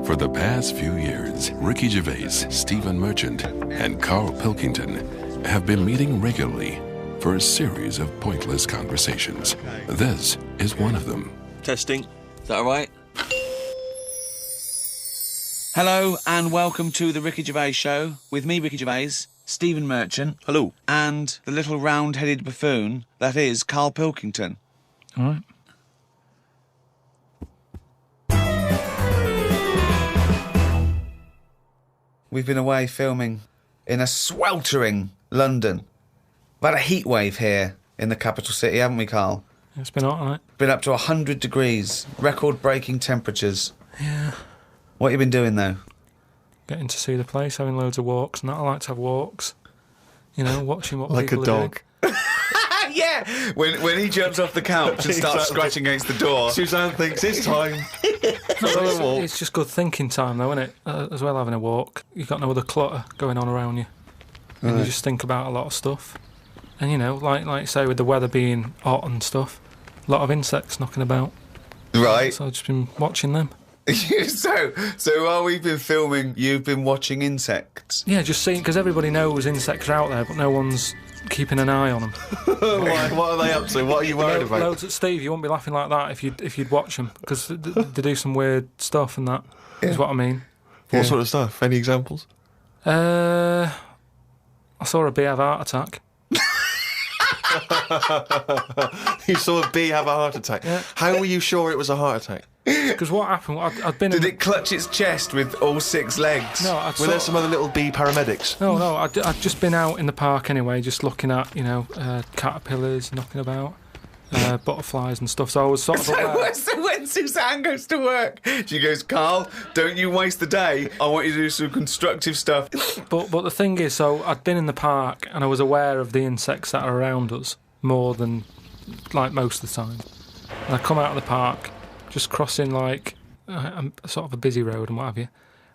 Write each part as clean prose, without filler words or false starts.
For the past few years, Ricky Gervais, Stephen Merchant, and Carl Pilkington have been meeting regularly for a series of pointless conversations. This is one of them. Testing. Is that all right? Hello and welcome to the Ricky Gervais Show with me, Ricky Gervais, Stephen Merchant. Hello. And the little round-headed buffoon that is Carl Pilkington. All right. We've been away filming in a sweltering London. We've had a heat wave here in the capital city, haven't we, Carl? It's been hot, hasn't it? Been up to 100 degrees, record-breaking temperatures. Yeah. What have you been doing, though? Getting to see the place, having loads of walks, and that. I like to have walks. You know, watching what like people a dog. are doing. Yeah! When he jumps off the couch and starts scratching against the door. Suzanne thinks it's time. It's just good thinking time, though, isn't it? As well, having a walk. You've got no other clutter going on around you. And you just think about a lot of stuff. And, you know, like say, with the weather being hot and stuff, a lot of insects knocking about. Right. So I've just been watching them. So while we've been filming, you've been watching insects? Yeah, just seeing, because everybody knows insects are out there, but no one's keeping an eye on them. What are they up to? What are you worried about? Loads of Steve, you wouldn't be laughing like that if you'd watch them, because they do some weird stuff and that is what I mean. What sort of stuff? Any examples? I saw a bee have a heart attack. You saw a bee have a heart attack. Yeah. How were you sure it was a heart attack? Because what happened, I'd been Did it clutch its chest with all 6 legs? No, Were there some other little bee paramedics? No, I'd just been out in the park anyway, just looking at, you know, caterpillars knocking about, butterflies and stuff, so I was sort of aware. So when Suzanne goes to work, she goes, Carl, don't you waste the day. I want you to do some constructive stuff. But the thing is, so I'd been in the park and I was aware of the insects that are around us more than, like, most of the time. And I come out of the park, just crossing, like, sort of a busy road and what have you,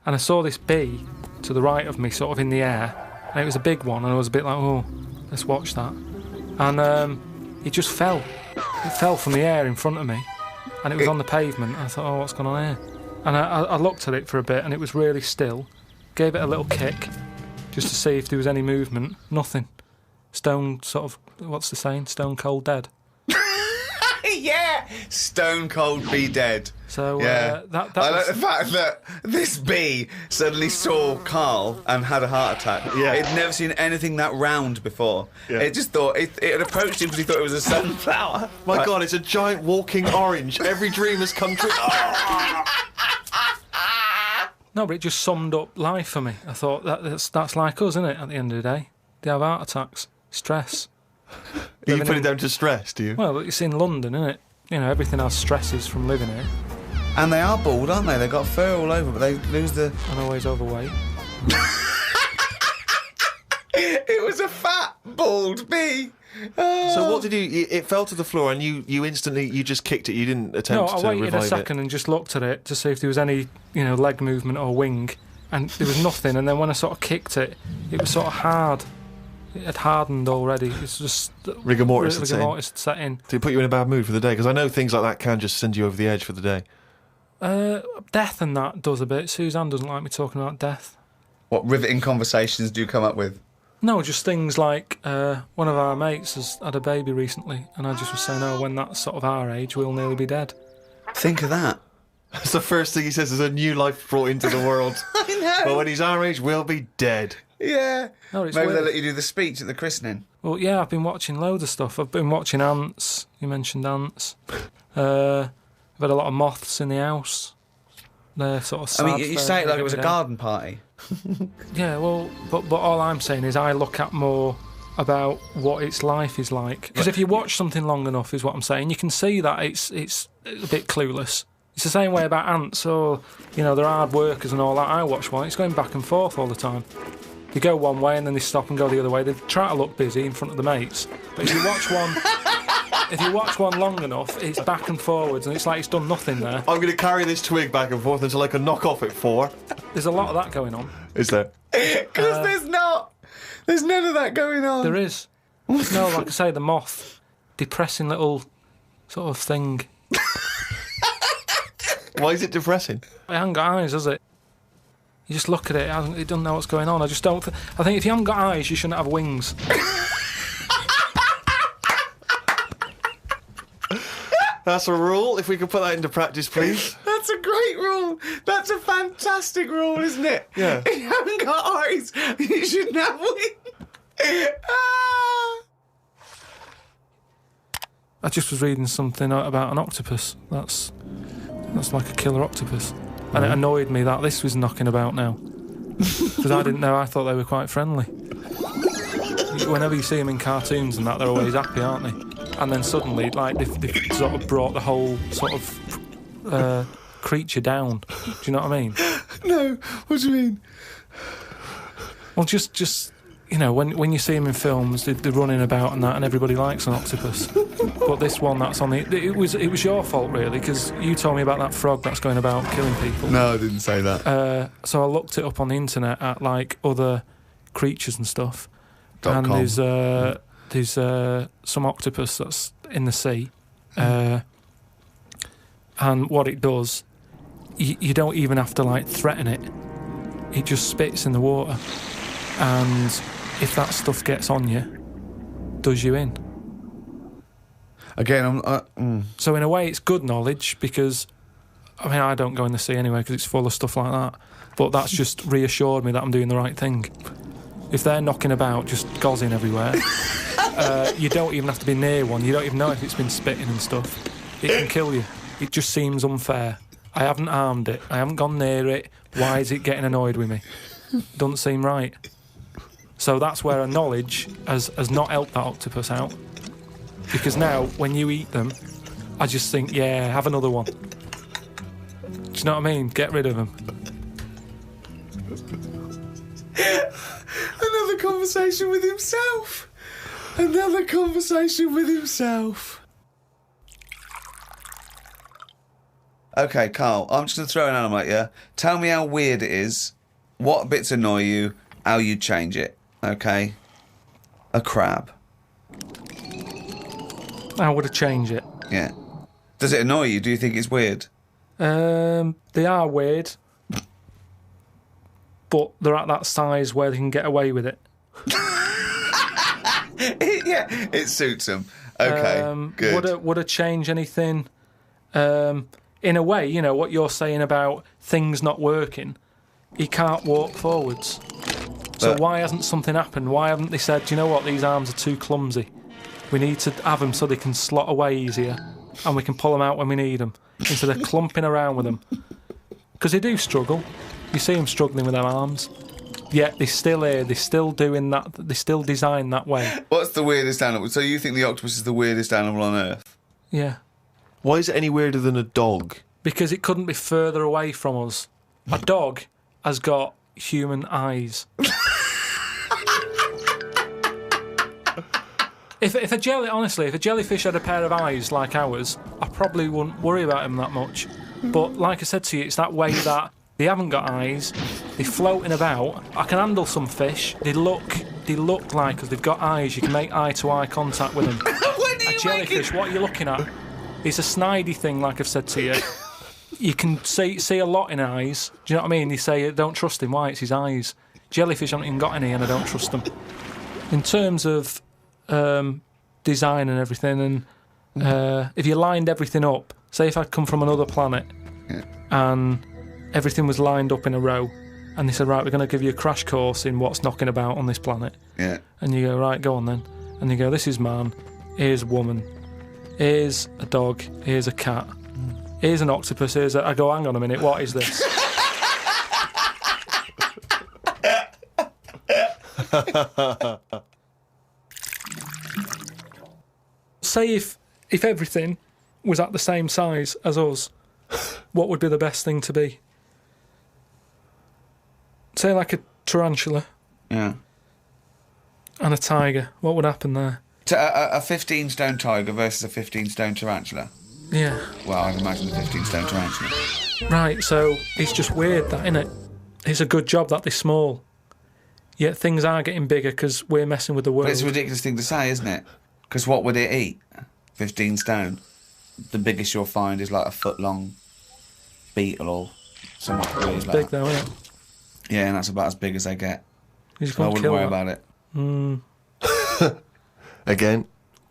and I saw this bee to the right of me, sort of in the air, and it was a big one, and I was a bit like, oh, let's watch that. And it just fell. It fell from the air in front of me, and it was on the pavement. I thought, oh, what's going on here? And I looked at it for a bit, and it was really still. Gave it a little kick, just to see if there was any movement. Nothing. Stone, sort of, what's the saying? Stone cold dead. Yeah, stone cold bee dead. So yeah, that I was... like the fact that this bee suddenly saw Carl and had a heart attack. Yeah. It'd never seen anything that round before. Yeah. It just thought it had approached him because he thought it was a sunflower. My God, it's a giant walking orange. Every dream has come true. No, but it just summed up life for me. I thought that's like us, isn't it? At the end of the day, they have heart attacks, stress. You put it down to stress, do you? Well, it's in London, isn't it? You know, everything has stresses from living here. And they are bald, aren't they? They've got fur all over, but they lose the... I'm always overweight. It was a fat, bald bee. So what did you... It fell to the floor and you instantly... You just kicked it. You didn't attempt to revive it. No, I waited a second and just looked at it to see if there was any, you know, leg movement or wing. And there was nothing. And then when I sort of kicked it, it was sort of hard. It had hardened already. It's just... Rigor mortis had set in. Did it put you in a bad mood for the day? Because I know things like that can just send you over the edge for the day. Death and that does a bit. Suzanne doesn't like me talking about death. What riveting conversations do you come up with? No, just things like one of our mates has had a baby recently, and I just was saying, oh, when that's sort of our age, we'll nearly be dead. Think of that. That's the first thing he says, is a new life brought into the world. I know. But when he's our age, we'll be dead. Yeah. No, it's Maybe weird. they'll let you do the speech at the christening. Well, yeah, I've been watching loads of stuff. I've been watching ants. You mentioned ants. I've had a lot of moths in the house. They're sort of sad. I mean, you say it like it was a garden party. Yeah, well, but all I'm saying is I look at more about what its life is like. Because if you watch something long enough, is what I'm saying, you can see that it's a bit clueless. It's the same way about ants, or, you know, they're hard workers and all that. I watch one, it's going back and forth all the time. They go one way and then they stop and go the other way. They try to look busy in front of the mates. But if you watch one long enough, it's back and forwards and it's like it's done nothing there. I'm going to carry this twig back and forth until I can knock off at 4. There's a lot of that going on. Is there? Because there's not. There's none of that going on. There is. No, like I say, the moth. Depressing little sort of thing. Why is it depressing? It hasn't got eyes, has it? You just look at it, it doesn't know what's going on. I just don't... I think if you haven't got eyes, you shouldn't have wings. That's a rule. If we could put that into practice, please. That's a great rule. That's a fantastic rule, isn't it? Yeah. If you haven't got eyes, you shouldn't have wings. I just was reading something about an octopus. That's like a killer octopus. And it annoyed me that this was knocking about now. Because I didn't know, I thought they were quite friendly. Whenever you see them in cartoons and that, they're always happy, aren't they? And then suddenly, like, they've sort of brought the whole sort of creature down. Do you know what I mean? No, what do you mean? Well, just you know, when you see them in films, they're running about and that, and everybody likes an octopus. But this one that's on it was your fault, really, because you told me about that frog that's going about killing people. No, I didn't say that. So I looked it up on the internet at, like, other creatures and stuff. .com. And there's some octopus that's in the sea. And what it does, you don't even have to, like, threaten it. It just spits in the water. And if that stuff gets on you, does you in. Again, So in a way, it's good knowledge because, I mean, I don't go in the sea anyway because it's full of stuff like that. But that's just reassured me that I'm doing the right thing. If they're knocking about, just gozzing everywhere, you don't even have to be near one. You don't even know if it's been spitting and stuff. It can kill you. It just seems unfair. I haven't harmed it. I haven't gone near it. Why is it getting annoyed with me? Doesn't seem right. So that's where a knowledge has not helped that octopus out. Because now, when you eat them, I just think, yeah, have another one. Do you know what I mean? Get rid of them. another conversation with himself. Another conversation with himself. Okay, Carl, I'm just going to throw an animal at you. Tell me how weird it is, what bits annoy you, how you change it. Okay? A crab. How would I change it? Yeah. Does it annoy you? Do you think it's weird? They are weird, but they're at that size where they can get away with it. Yeah, it suits them. Okay, good. Would I change anything? In a way, you know, what you're saying about things not working, he can't walk forwards. So why hasn't something happened? Why haven't they said, do you know what, these arms are too clumsy. We need to have them so they can slot away easier and we can pull them out when we need them, instead of clumping around with them. Because they do struggle. You see them struggling with their arms. Yet they're still here, they're still doing that, they're still designed that way. What's the weirdest animal? So you think the octopus is the weirdest animal on Earth? Yeah. Why is it any weirder than a dog? Because it couldn't be further away from us. A dog has got human eyes. If a jellyfish had a pair of eyes like ours, I probably wouldn't worry about him that much. But like I said to you, it's that way that they haven't got eyes, they're floating about. I can handle some fish. They look like us. They've got eyes. You can make eye-to-eye contact with them. A jellyfish, what are you looking at? It's a snidey thing, like I've said to you. You can see a lot in eyes. Do you know what I mean? They say, don't trust him. Why? It's his eyes. Jellyfish haven't even got any, and I don't trust them. In terms of design and everything, and if you lined everything up, say if I'd come from another planet and everything was lined up in a row and they said, right, we're going to give you a crash course in what's knocking about on this planet, and you go, right, go on then, and you go, this is man, here's woman, here's a dog, here's a cat, here's an octopus, I go, hang on a minute, what is this? Say if everything was at the same size as us, what would be the best thing to be? Say like a tarantula. Yeah. And a tiger. What would happen there? A 15-stone tiger versus a 15-stone tarantula. Yeah. Well, I'd imagine a 15-stone tarantula. Right, so it's just weird, that, innit? It's a good job that they're small. Yet things are getting bigger because we're messing with the world. But it's a ridiculous thing to say, isn't it? Because what would it eat? 15 stone. The biggest you'll find is like a foot long beetle or something weird It's like big that. though, isn't it? Yeah, and that's about as big as they get. You just I can't wouldn't kill worry that. about it. Again,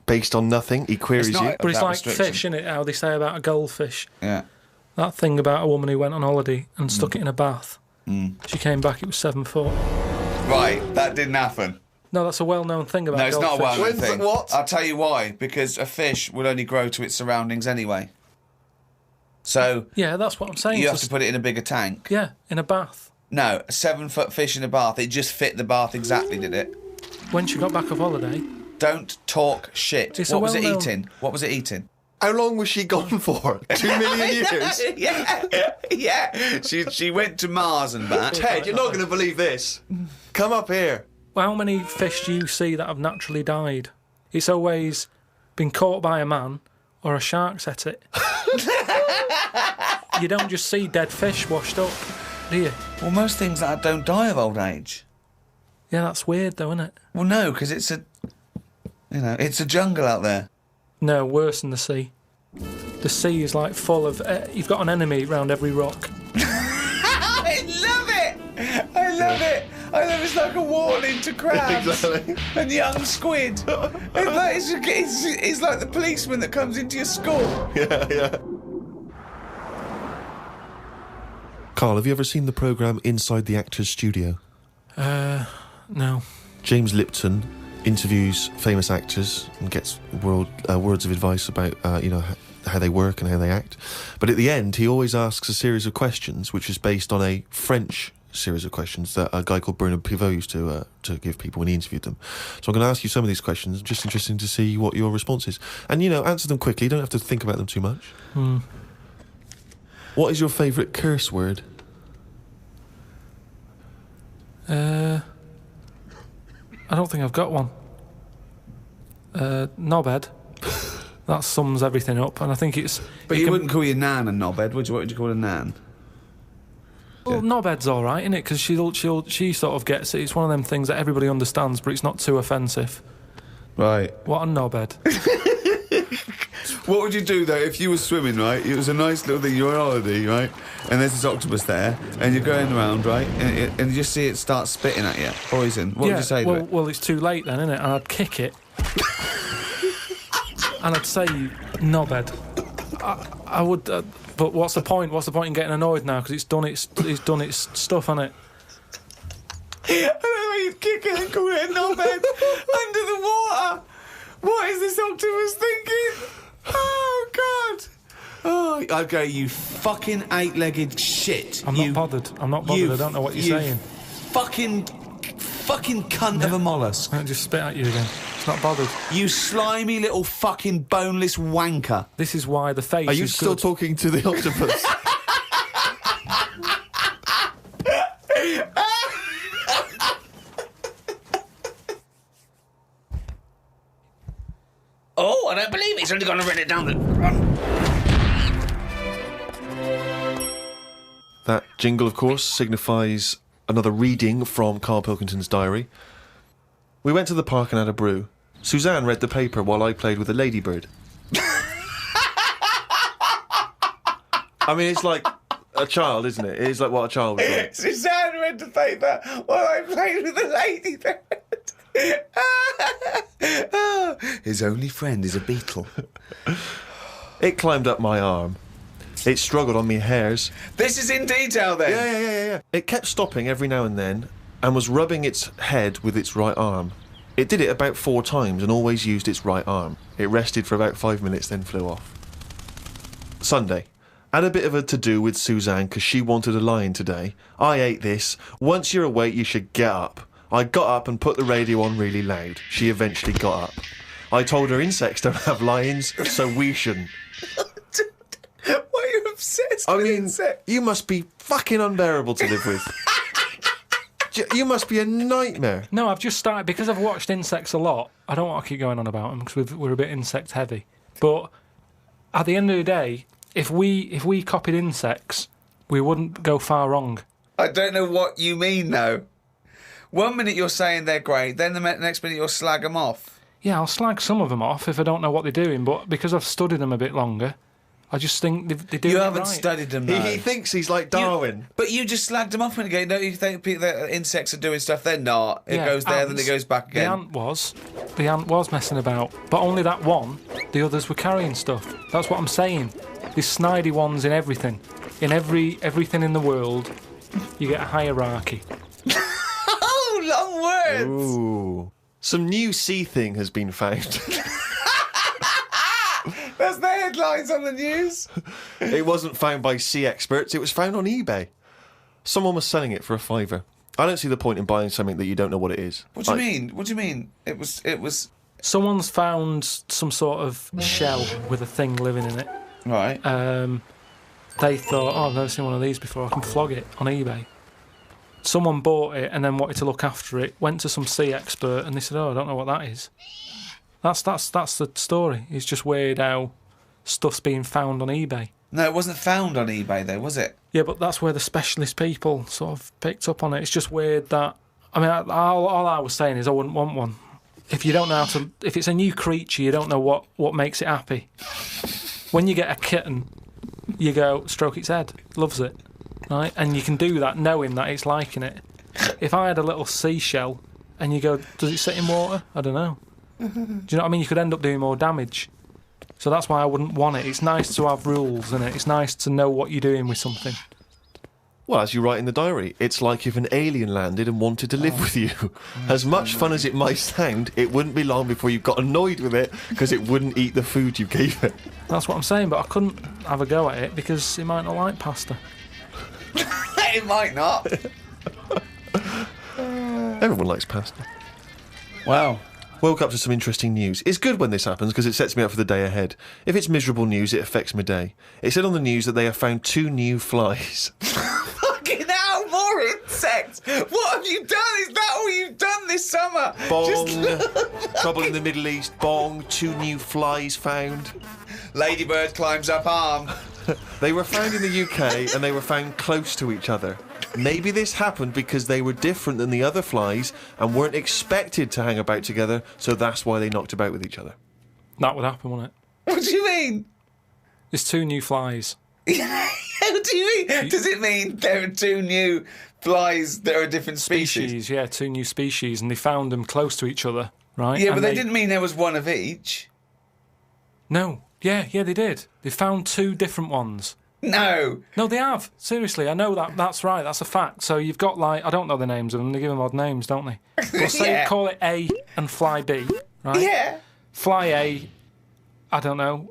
based on nothing, he queries It's not- you. But it's that like restriction. fish, isn't it? How they say about a goldfish. Yeah. That thing about a woman who went on holiday and stuck it in a bath. She came back, it was 7 foot. Right, that didn't happen. No, that's a well-known thing about No, it's not a goldfish. well-known When's thing. the- what? I'll tell you why. Because a fish will only grow to its surroundings anyway. So Yeah, that's what I'm saying. you have It's to just- put it in a bigger tank. Yeah, in a bath. No, a 7-foot fish in a bath. It just fit the bath exactly, did it? When she got back off holiday, Don't talk shit. It's What a was it well-known- eating? What was it eating? How long was she gone for? 2 million years? yeah. She went to Mars and back. Ted, you're not going to believe this. Come up here. well, how many fish do you see that have naturally died? It's always been caught by a man or a shark's at it. You don't just see dead fish washed up, do you? Well, most things that don't die of old age. Yeah, that's weird though, isn't it? Well, no, because it's a jungle out there. No, worse than the sea. The sea is like full of... you've got an enemy round every rock. I love it. I love it. It's like a warning to crabs Exactly. and young squid. It's like the policeman that comes into your school. Yeah. Carl, have you ever seen the programme Inside the Actors Studio? No. James Lipton interviews famous actors and gets words of advice about how they work and how they act. But at the end, he always asks a series of questions, which is based on a French series of questions that a guy called Bernard Pivot used to give people when he interviewed them. So I'm going to ask you some of these questions. Just interesting to see what your response is, and answer them quickly. You don't have to think about them too much. What is your favourite curse word? I don't think I've got one. Knobhead. That sums everything up, and I think it's... But you wouldn't call your nan a knobhead, would you? What would you call a nan? Well, knobhead's all right, isn't it? Because she sort of gets it. It's one of them things that everybody understands, but it's not too offensive. Right. What a knobhead. What would you do, though, if you were swimming, right? It was a nice little thing, you're on holiday, right? And there's this octopus there, and you're going around, right? And you just see it start spitting at you. Poison. What would you say to it? Well, it's too late then, isn't it? And I'd kick it. And I'd say, knobhead. I would... but what's the point? What's the point in getting annoyed now? Because it's done its stuff, hasn't it? I don't know why you'd kick it and call it a knobhead under the water. What is this octopus thinking? Oh, God. Oh, I'd go, you fucking eight-legged shit. I'm not bothered. I don't know what you're saying. Fucking cunt of a mollusk. I don't just spit at you again. It's not bothered. You slimy little fucking boneless wanker. This is why the face Are you is still good. talking to the octopus? Oh, I don't believe it. He's only going to run it down the... That jingle, of course, signifies another reading from Carl Pilkington's diary. We went to the park and had a brew. Suzanne read the paper while I played with a ladybird. I mean, it's like a child, isn't it? It's like what a child would do. Suzanne read the paper while I played with the ladybird. His only friend is a beetle. It climbed up my arm. It struggled on me hairs. This is in detail, then. Yeah. It kept stopping every now and then and was rubbing its head with its right arm. It did it about 4 times and always used its right arm. It rested for about 5 minutes, then flew off. Sunday. Had a bit of a to-do with Suzanne because she wanted a lion today. I ate this. Once you're awake, you should get up. I got up and put the radio on really loud. She eventually got up. I told her insects don't have lions, so we shouldn't. Why are you obsessed I with mean, insects? you must be fucking unbearable to live with. You must be a nightmare. No, I've just started, because I've watched insects a lot. I don't want to keep going on about them because we're a bit insect heavy. But at the end of the day, if we copied insects, we wouldn't go far wrong. I don't know what you mean, though. 1 minute you're saying they're great, then the next minute you'll slag them off. Yeah, I'll slag some of them off if I don't know what they're doing, but because I've studied them a bit longer, I just think they do You it haven't right. studied them, He, though. he thinks he's like Darwin. But you just slagged them off and again. Don't you think that insects are doing stuff? They're not. It Yeah, goes there, then ants. it goes back again. The ant was messing about, but only that one. The others were carrying stuff. That's what I'm saying. These snidey ones in everything. In everything in the world, you get a hierarchy. Oh, long words! Ooh. Some new sea thing has been found. That's the headlines on the news. It wasn't found by sea experts, it was found on eBay. Someone was selling it for a £5. I don't see the point in buying something that you don't know what it is. What do you mean? What do you mean? It was... Someone's found some sort of shell with a thing living in it. Right. They thought, oh, I've never seen one of these before, I can flog it on eBay. Someone bought it and then wanted to look after it, went to some sea expert and they said, oh, I don't know what that is. That's the story. It's just weird how stuff's being found on eBay. No, it wasn't found on eBay, though, was it? Yeah, but that's where the specialist people sort of picked up on it. It's just weird that... I mean, all I was saying is I wouldn't want one. If you don't know how to... If it's a new creature, you don't know what makes it happy. When you get a kitten, you go, stroke its head, loves it, right? And you can do that knowing that it's liking it. If I had a little seashell and you go, does it sit in water? I don't know. Do you know what I mean? You could end up doing more damage. So that's why I wouldn't want it. It's nice to have rules, isn't it? It's nice to know what you're doing with something. Well, as you write in the diary, it's like if an alien landed and wanted to live with you. As much fun as it might sound, it wouldn't be long before you got annoyed with it because it wouldn't eat the food you gave it. That's what I'm saying, but I couldn't have a go at it because it might not like pasta. It might not. Everyone likes pasta. Wow. Woke up to some interesting news. It's good when this happens because it sets me up for the day ahead. If it's miserable news, it affects my day. It said on the news that they have found 2 new flies. Fucking hell, more insects! What have you done? Is that all you've done this summer? Bong. Trouble in the Middle East. Bong. 2 new flies found. Ladybird climbs up arm. They were found in the UK and they were found close to each other. Maybe this happened because they were different than the other flies and weren't expected to hang about together, so that's why they knocked about with each other. That would happen, wouldn't it? What do you mean? There's 2 new flies. What do you mean? Does it mean there are 2 new flies that are a different species? Yeah, 2 new species, and they found them close to each other, right? Yeah, and but they didn't mean there was one of each. No. Yeah, they did. They found 2 different ones. No. No, they have. Seriously, I know that. That's right. That's a fact. So you've got, like, I don't know the names of them. They give them odd names, don't they? Well, say Yeah. call it A and Fly B, right? Yeah. Fly A, I don't know.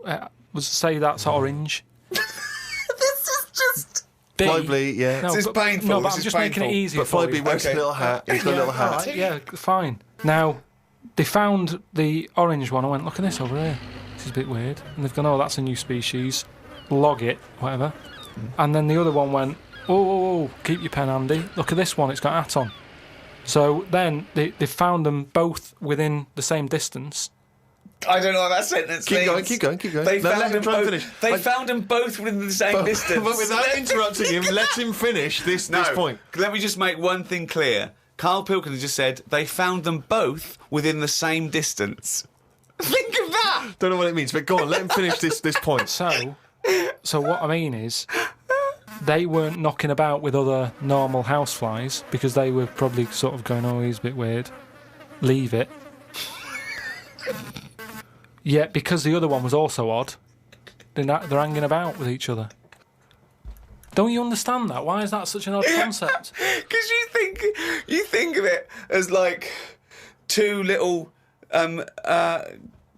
Say that's orange. This is just... B. Fly B, yeah. No, This is painful. No, but This I'm is just making it painful. easier But for Fly B you. wears a little hat. He's got a little hat. All right, yeah, fine. Now, they found the orange one. I went, look at this over here. This is a bit weird. And they've gone, oh, that's a new species. Log it, whatever. And then the other one went, oh, keep your pen handy. Look at this one, it's got a hat on. So then they found them both within the same distance. I don't know what that sentence means. Keep going. They No, found let him them try and both. finish. They found them both within the same distance. But without interrupting him, let him finish this point. Let me just make one thing clear. Carl Pilkington just said they found them both within the same distance. Think of that! Don't know what it means, but go on, let him finish this point. So what I mean is, they weren't knocking about with other normal houseflies because they were probably sort of going, oh, he's a bit weird. Leave it. Yet, because the other one was also odd, they're hanging about with each other. Don't you understand that? Why is that such an odd concept? Because you think of it as like 2 little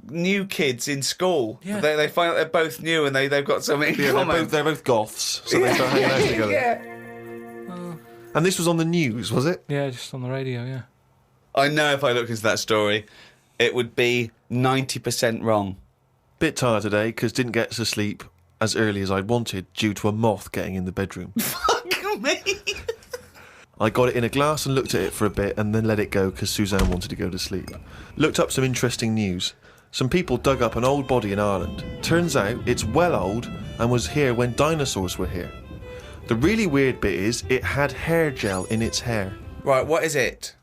new kids in school. Yeah. They find out they're both new and they've got something in Yeah, common. they're both goths, so they start hanging out together. Yeah. And this was on the news, was it? Yeah, just on the radio, yeah. I know if I looked into that story, it would be 90% wrong. Bit tired today because didn't get to sleep as early as I'd wanted due to a moth getting in the bedroom. Fuck me. I got it in a glass and looked at it for a bit and then let it go because Suzanne wanted to go to sleep. Looked up some interesting news. Some people dug up an old body in Ireland. Turns out it's well old and was here when dinosaurs were here. The really weird bit is it had hair gel in its hair. Right, what is it?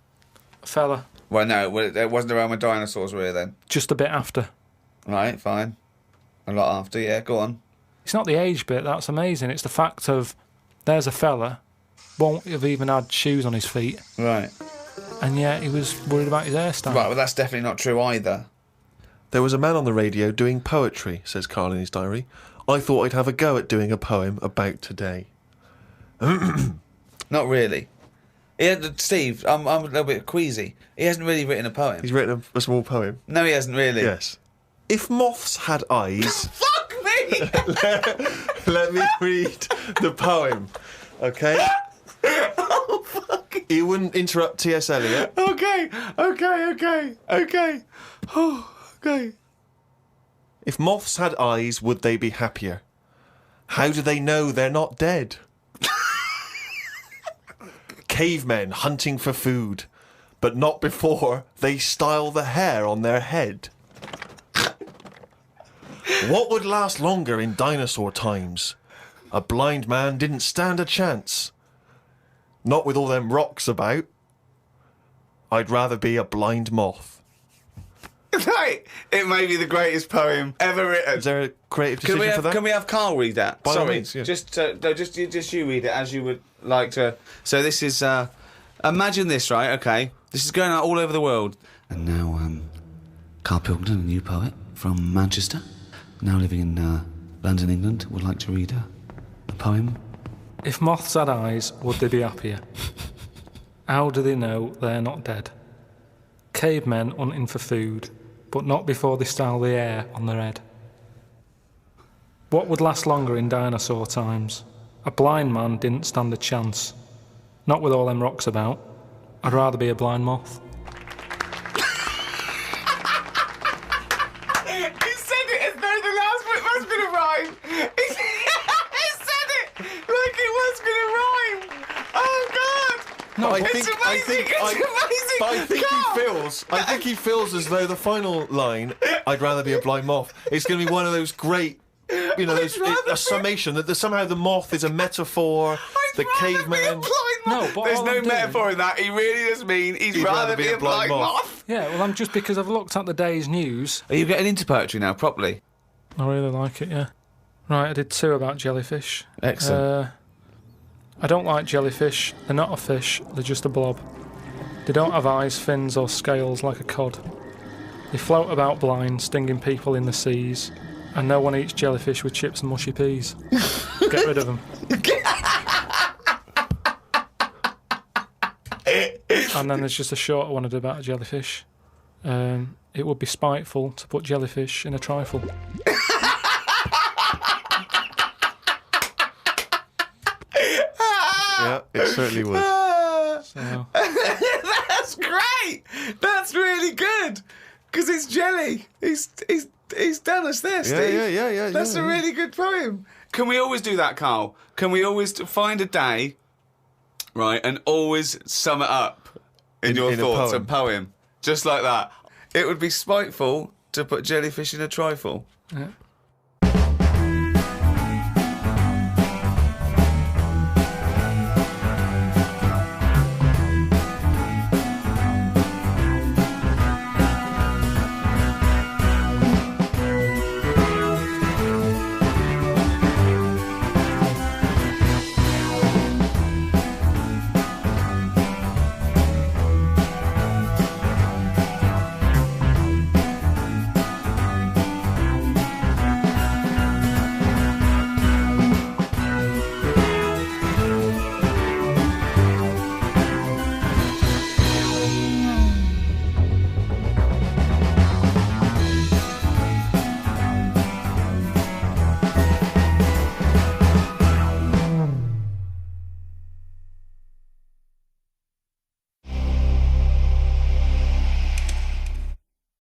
Fella, Well, no, it wasn't around when dinosaurs were here then. just a bit after. Right, fine. A lot after, yeah, go on. It's not the age bit that's amazing. It's the fact of there's a fella, won't have even had shoes on his feet, Right. and yet he was worried about his hairstyle. Right, well, that's definitely not true either. There was a man on the radio doing poetry, says Carl in his diary. I thought I'd have a go at doing a poem about today. Not really. Steve, I'm a little bit queasy. He hasn't really written a poem. He's written a small poem. No, he hasn't really. Yes. If moths had eyes... Fuck me! Let me read the poem, okay? Oh, fuck. You wouldn't interrupt T.S. Eliot. Okay. Oh, okay. If moths had eyes, would they be happier? How do they know they're not dead? Cavemen hunting for food, but not before they style the hair on their head. What would last longer in dinosaur times? A blind man didn't stand a chance. Not with all them rocks about. I'd rather be a blind moth. Right. It may be the greatest poem ever written. Is there a creative decision for that? Can we have Carl read that? By all Sorry, means, yeah. just you read it as you would like to. So this is imagine this, right? Okay, this is going out all over the world. And now, Carl Pilkington, a new poet from Manchester, now living in London, England, would like to read a poem. If moths had eyes, would they be happier? How do they know they're not dead? Cavemen hunting for food, but not before they style the hair on their head. What would last longer in dinosaur times? A blind man didn't stand a chance. Not with all them rocks about. I'd rather be a blind moth. He said it as though the last bit was going to rhyme. He said it like it was going to rhyme. Oh God! No, I but think he feels as though the final line, I'd rather be a blind moth, is going to be one of those great, a summation that somehow the moth is a metaphor, the caveman. No, but there's all no I'm doing- metaphor in that. He really does mean he'd rather be a blind moth. Yeah, well, I'm just because I've looked at the day's news. Are you getting into poetry now, properly? I really like it, yeah. Right, I did 2 about jellyfish. Excellent. I don't like jellyfish. They're not a fish, they're just a blob. They don't have eyes, fins or scales like a cod. They float about blind, stinging people in the seas. And no one eats jellyfish with chips and mushy peas. Get rid of them. And then there's just a shorter one I did about a jellyfish. It would be spiteful to put jellyfish in a trifle. Yeah, it certainly would. So, That's great. That's really good because it's jelly. He's done us there, Steve. Yeah. That's a really good poem. Can we always do that, Carl? Can we always find a day, right, and always sum it up in your thoughts, a poem, just like that? It would be spiteful to put jellyfish in a trifle. yeah.